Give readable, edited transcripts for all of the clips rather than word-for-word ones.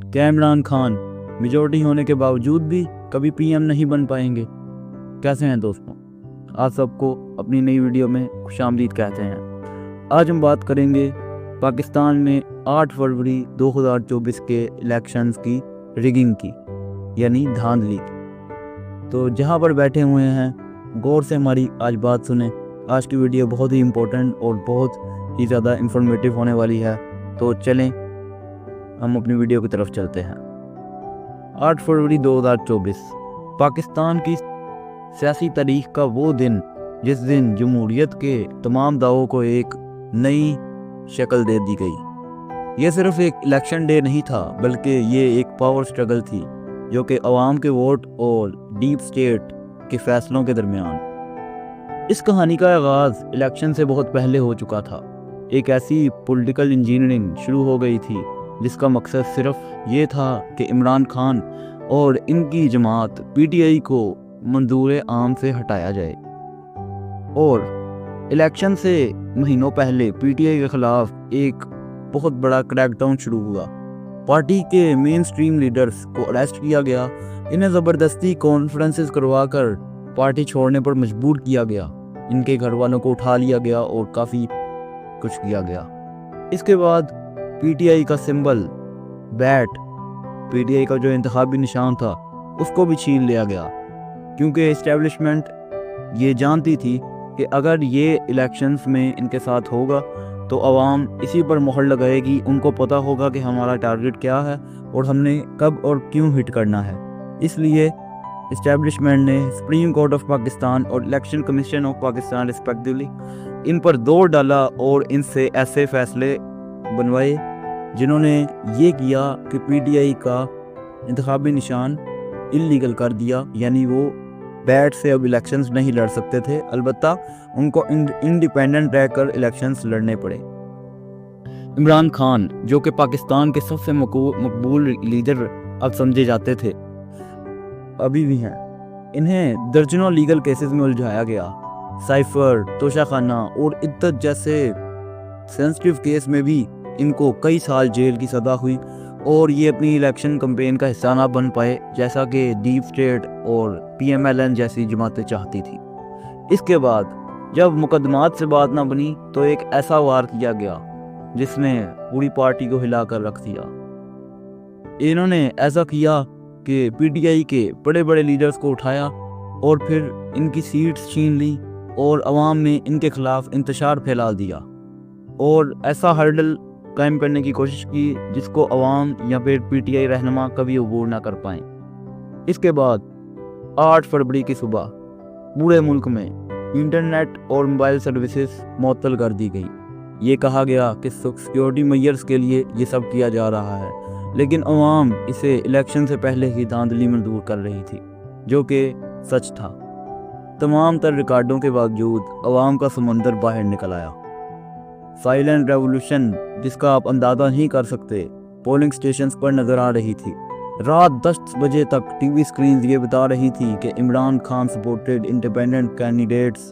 क्या इमरान खान मेजॉरिटी होने के बावजूद भी कभी पीएम नहीं बन पाएंगे? कैसे हैं दोस्तों, आप सबको अपनी नई वीडियो में खुशामदीद कहते हैं। आज हम बात करेंगे पाकिस्तान में 8 फरवरी 2024 के इलेक्शंस की रिगिंग की, यानी धांधली की। तो जहां पर बैठे हुए हैं गौर से हमारी आज बात सुने। आज की वीडियो बहुत ही इम्पोर्टेंट और बहुत ही ज़्यादा इंफॉर्मेटिव होने वाली है। तो चलें हम अपनी वीडियो की तरफ चलते हैं। 8 फरवरी 2024 पाकिस्तान की सियासी तारीख का वो दिन जिस दिन जमहूरियत के तमाम दावों को एक नई शक्ल दे दी गई। ये सिर्फ एक इलेक्शन डे नहीं था, बल्कि ये एक पावर स्ट्रगल थी जो कि अवाम के वोट और डीप स्टेट के फैसलों के दरमियान। इस कहानी का आगाज़ इलेक्शन से बहुत पहले हो चुका था। एक ऐसी पॉलिटिकल इंजीनियरिंग शुरू हो गई थी जिसका मकसद सिर्फ ये था कि इमरान खान और इनकी जमात पीटीआई को मंजूर आम से हटाया जाए। और इलेक्शन से महीनों पहले पीटीआई के खिलाफ एक बहुत बड़ा क्रैकडाउन शुरू हुआ। पार्टी के मेन स्ट्रीम लीडर्स को अरेस्ट किया गया, इन्हें ज़बरदस्ती कॉन्फ्रेंसेस करवाकर पार्टी छोड़ने पर मजबूर किया गया, इनके घर वालों को उठा लिया गया और काफ़ी कुछ किया गया। इसके बाद पीटीआई का सिंबल बैट, पीटीआई का जो इंतखाबी निशान था, उसको भी छीन लिया गया, क्योंकि एस्टेब्लिशमेंट ये जानती थी कि अगर ये इलेक्शंस में इनके साथ होगा तो अवाम इसी पर मोहर लगाएगी। उनको पता होगा कि हमारा टारगेट क्या है और हमने कब और क्यों हिट करना है। इसलिए एस्टेब्लिशमेंट ने सुप्रीम कोर्ट ऑफ पाकिस्तान और election commission of Pakistan respectively इन पर दौर डाला और इनसे ऐसे फैसले बनवाए जिन्होंने ये किया कि पीटीआई का इंतखाबी निशान इल्लीगल कर दिया, यानी वो बैट से अब इलेक्शंस नहीं लड़ सकते थे। अलबत्ता उनको इंडिपेंडेंट रहकर इलेक्शंस लड़ने पड़े। इमरान खान, जो कि पाकिस्तान के सबसे मकबूल लीडर अब समझे जाते थे, अभी भी हैं, इन्हें दर्जनों लीगल केसेस में उलझाया गया। साइफर, तोशाखाना और इद्दत जैसे सेंसिटिव केस में भी इनको कई साल जेल की सज़ा हुई और ये अपनी इलेक्शन कैंपेन का हिस्सा ना बन पाए, जैसा कि डीप स्टेट और पीएमएलएन जैसी जमातें चाहती थी। इसके बाद जब मुकदमात से बात ना बनी तो एक ऐसा वार किया गया जिसने पूरी पार्टी को हिला कर रख दिया। इन्होंने ऐसा किया कि पीटीआई के बड़े बड़े लीडर्स को उठाया और फिर इनकी सीट्स छीन ली और अवाम में इनके खिलाफ इंतशार फैला दिया और ऐसा हर्डल कायम करने की कोशिश की जिसको अवाम या फिर पीटीआई रहनुमा कभी अबूर ना कर पाएं। इसके बाद 8 फरवरी की सुबह पूरे मुल्क में इंटरनेट और मोबाइल सर्विसेज मुअत्तल कर दी गई। ये कहा गया कि सिक्योरिटी मेजर्स के लिए ये सब किया जा रहा है, लेकिन अवाम इसे इलेक्शन से पहले ही धांधली मंजूर कर रही थी, जो कि सच था। तमाम तर रिकॉर्डों के बावजूद अवाम का समंदर बाहर निकल आया। साइलेंट रेवोल्यूशन जिसका आप अंदाज़ा नहीं कर सकते पोलिंग स्टेशंस पर नज़र आ रही थी। रात 10 बजे तक टीवी स्क्रीन ये बता रही थी कि Imran Khan supported independent candidates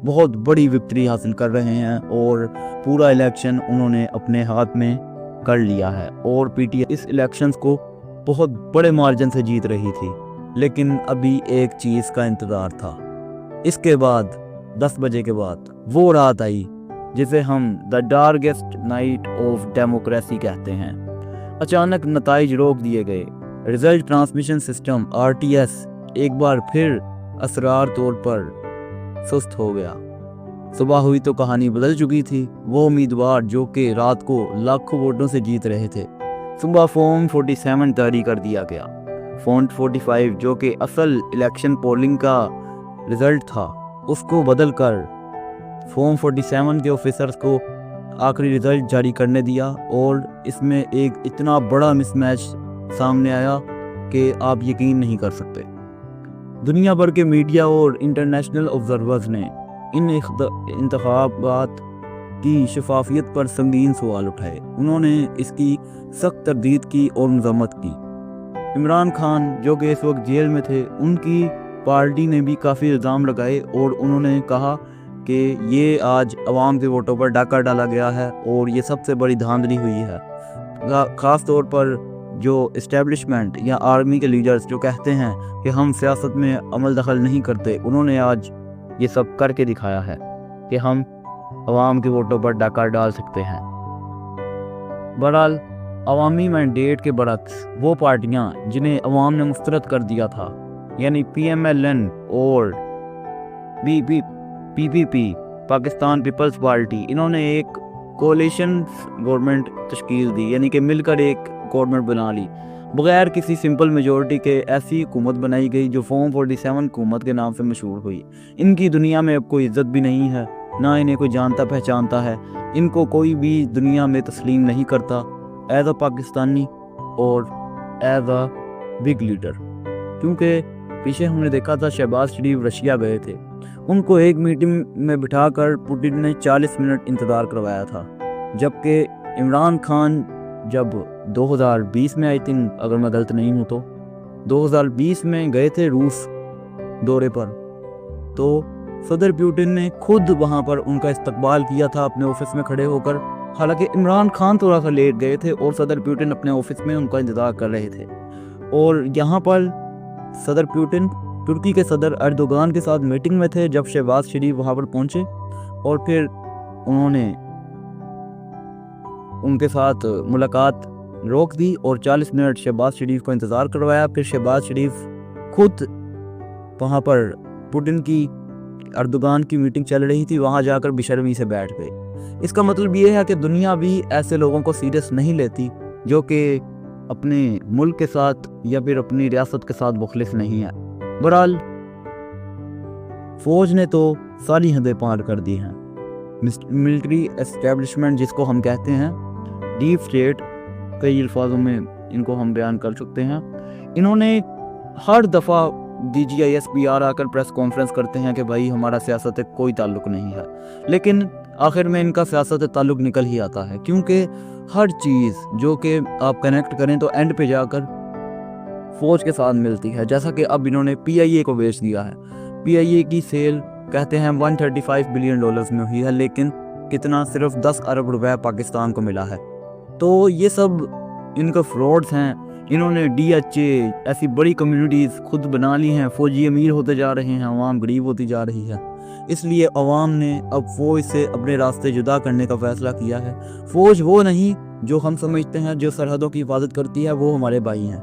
बहुत बड़ी विक्ट्री हासिल कर रहे हैं और पूरा इलेक्शन उन्होंने अपने हाथ में कर लिया है और पीटीआई इस इलेक्शंस को बहुत बड़े मार्जिन से जीत रही थी। लेकिन अभी एक चीज़ का इंतज़ार था। इसके बाद 10 बजे के बाद वो रात आई जिसे हम the darkest night of democracy कहते हैं। अचानक नताइज रोक दिए गए। रिजल्ट ट्रांसमिशन सिस्टम आरटीएस एक बार फिर असरार तौर पर सुस्त हो गया। सुबह हुई तो कहानी बदल चुकी थी। वो उम्मीदवार जो कि रात को लाखों वोटों से जीत रहे थे, सुबह फॉर्म 47 जारी कर दिया गया। फॉर्म 45 जो कि असल इलेक्शन पोलिंग का रिजल्ट था, उसको बदल कर फॉर्म 47 के ऑफिसर्स को आखिरी रिजल्ट जारी करने दिया और इसमें एक इतना बड़ा मिसमैच सामने आया कि आप यकीन नहीं कर सकते। दुनिया भर के मीडिया और इंटरनेशनल ऑब्जर्वर्स ने इन इंतखाबात की शफाफियत पर संगीन सवाल उठाए। उन्होंने इसकी सख्त तरदीद की और मजम्मत की। इमरान खान जो कि इस वक्त जेल में थे, उनकी पार्टी ने भी काफ़ी इल्ज़ाम लगाए और उन्होंने कहा कि ये आज अवाम के वोटों पर डाका डाला गया है और ये सबसे बड़ी धांधली हुई है। ख़ास तौर पर جو اسٹیبلشمنٹ یا آرمی کے لیڈرز جو کہتے ہیں کہ ہم سیاست میں عمل دخل نہیں کرتے، انہوں نے آج یہ سب کر کے دکھایا ہے کہ ہم عوام کے ووٹوں پر ڈاکہ ڈال سکتے ہیں۔ بہرحال عوامی مینڈیٹ کے برعکس وہ پارٹیاں جنہیں عوام نے مسترد کر دیا تھا، یعنی PMLN اور PPP پاکستان پیپلز پارٹی، انہوں نے ایک کولیشن گورنمنٹ تشکیل دی، یعنی کہ مل کر ایک گورنمنٹ بنا لی بغیر کسی سمپل میجورٹی کے۔ ایسی حکومت بنائی گئی جو فارم 47 حکومت کے نام سے مشہور ہوئی۔ ان کی دنیا میں اب کوئی عزت بھی نہیں ہے، نہ انہیں کوئی جانتا پہچانتا ہے، ان کو کوئی بھی دنیا میں تسلیم نہیں کرتا ایز اے پاکستانی اور ایز اے بگ لیڈر۔ کیونکہ پیچھے ہم نے دیکھا تھا شہباز شریف رشیا گئے تھے، ان کو ایک میٹنگ میں بٹھا کر پوٹن نے 40 منٹ انتظار کروایا تھا، جبکہ عمران خان جب 2020 میں اگر میں غلط نہیں ہوں تو 2020 میں گئے تھے روس دورے پر، تو صدر پوٹن نے خود وہاں پر ان کا استقبال کیا تھا اپنے آفس میں کھڑے ہو کر۔ حالانکہ عمران خان تھوڑا سا لیٹ گئے تھے اور صدر پوٹن اپنے آفس میں ان کا انتظار کر رہے تھے، اور یہاں پر صدر پوٹن ترکی کے صدر اردوغان کے ساتھ میٹنگ میں تھے جب شہباز شریف وہاں پر پہنچے، اور پھر انہوں نے ان کے ساتھ ملاقات روک دی اور 40 منٹ شہباز شریف کو انتظار کروایا۔ پھر شہباز شریف خود وہاں پر پوٹن کی اردوغان کی میٹنگ چل رہی تھی، وہاں جا کر بے شرمی سے بیٹھ گئے۔ اس کا مطلب یہ ہے کہ دنیا بھی ایسے لوگوں کو سیریس نہیں لیتی جو کہ اپنے ملک کے ساتھ یا پھر اپنی ریاست کے ساتھ مخلص نہیں ہے۔ بہرحال فوج نے تو ساری حدیں پار کر دی ہیں۔ ملٹری اسٹیبلشمنٹ جس کو ہم کہتے ہیں، ڈیپ اسٹیٹ، کئی الفاظوں میں ان کو ہم بیان کر سکتے ہیں، انہوں نے ہر دفعہ DGISPR آ کر پریس کانفرنس کرتے ہیں کہ بھائی ہمارا سیاست سے کوئی تعلق نہیں ہے، لیکن آخر میں ان کا سیاست سے تعلق نکل ہی آتا ہے، کیونکہ ہر چیز جو کہ آپ کنیکٹ کریں تو اینڈ پہ جا کر فوج کے ساتھ ملتی ہے۔ جیسا کہ اب انہوں نے PIA کو بیچ دیا ہے، PIA کی سیل کہتے ہیں $135 بلین میں ہوئی ہے، لیکن کتنا؟ صرف 10 ارب روپے پاکستان کو ملا ہے۔ تو یہ سب ان کا فراڈز ہیں۔ انہوں نے DHA ایسی بڑی کمیونٹیز خود بنا لی ہیں، فوجی امیر ہوتے جا رہے ہیں، عوام غریب ہوتی جا رہی ہے۔ اس لیے عوام نے اب فوج سے اپنے راستے جدا کرنے کا فیصلہ کیا ہے۔ فوج وہ نہیں جو ہم سمجھتے ہیں جو سرحدوں کی حفاظت کرتی ہے، وہ ہمارے بھائی ہیں،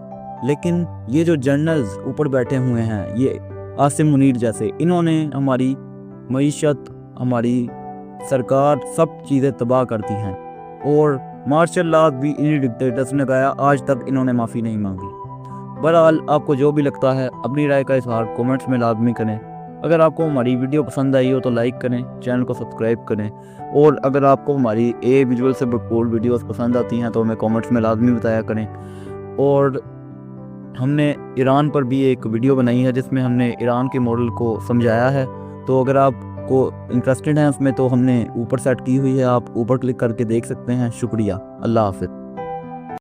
لیکن یہ جو جنرلز اوپر بیٹھے ہوئے ہیں، یہ عاصم منیر جیسے، انہوں نے ہماری معیشت، ہماری سرکار، سب چیزیں تباہ کرتی ہیں، اور مارشل لا بھی انہی ڈکٹیٹرز نے گایا، آج تک انہوں نے معافی نہیں مانگی۔ بہرحال آپ کو جو بھی لگتا ہے اپنی رائے کا اظہار کومنٹس میں لازمی کریں۔ اگر آپ کو ہماری ویڈیو پسند آئی ہو تو لائک کریں، چینل کو سبسکرائب کریں، اور اگر آپ کو ہماری ویژول سے بھرپور ویڈیوز پسند آتی ہیں تو ہمیں کومنٹس میں لازمی بتایا کریں۔ اور ہم نے ایران پر بھی ایک ویڈیو بنائی ہے جس میں ہم نے ایران کے ماڈل کو سمجھایا ہے، تو اگر آپ کو انٹرسٹڈ ہیں اس میں تو ہم نے اوپر سیٹ کی ہوئی ہے، آپ اوپر کلک کر کے دیکھ سکتے ہیں۔ شکریہ، اللہ حافظ۔